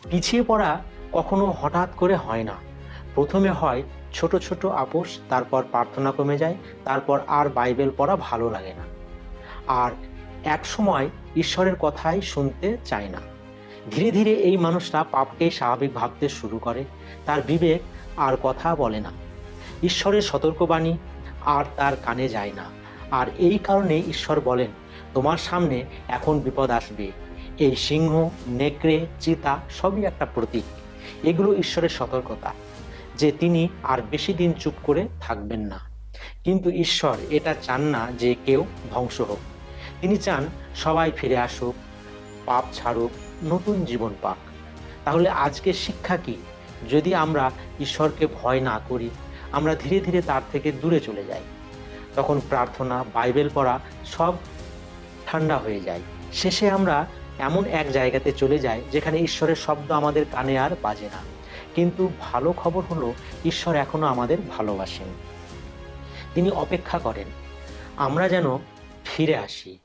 পিছিয়ে পড়া কখনো হঠাৎ করে হয় না। প্রথমে হয় ছোট ছোট আপোস, তারপর প্রার্থনা কমে যায়, তারপর আর বাইবেল পড়া ভালো লাগে না। আর এক সময় ঈশ্বরের কথাই শুনতে চায় না। ধীরে ধীরে এই মানুষটা পাপকেই স্বাভাবিক ভাবতে শুরু করে। তার বিবেক আর কথা বলে না। ঈশ্বরের সতর্কবাণী আর তার কানে যায় না। আর এই কারণে ঈশ্বর বলেন, তোমার সামনে এখন বিপদ আসবে। এই সিংহ, নেকড়ে, চিতা সবই একটা প্রতীক। এগুলো ঈশ্বরের সতর্কতা যে তিনি আর বেশি দিন চুপ করে থাকবেন না। কিন্তু ঈশ্বর এটা চান না যে কেউ ধ্বংস হোক। তিনি চান সবাই ফিরে আসুক, পাপ ছাড়ুক, নতুন জীবন পাক। তাহলে আজকের শিক্ষা কি? যদি আমরা ঈশ্বরকে ভয় না করি, আমরা ধীরে ধীরে তার থেকে দূরে চলে যাই। তখন প্রার্থনা, বাইবেল পড়া সব ঠান্ডা হয়ে যায়। শেষে আমরা এমন এক জায়গাতে চলে যাই যেখানে ঈশ্বরের শব্দ আমাদের কানে আর বাজে না। কিন্তু ভালো খবর হলো, ঈশ্বর এখনো আমাদের ভালোবাসেন। তিনি অপেক্ষা করেন আমরা যেন ফিরে আসি।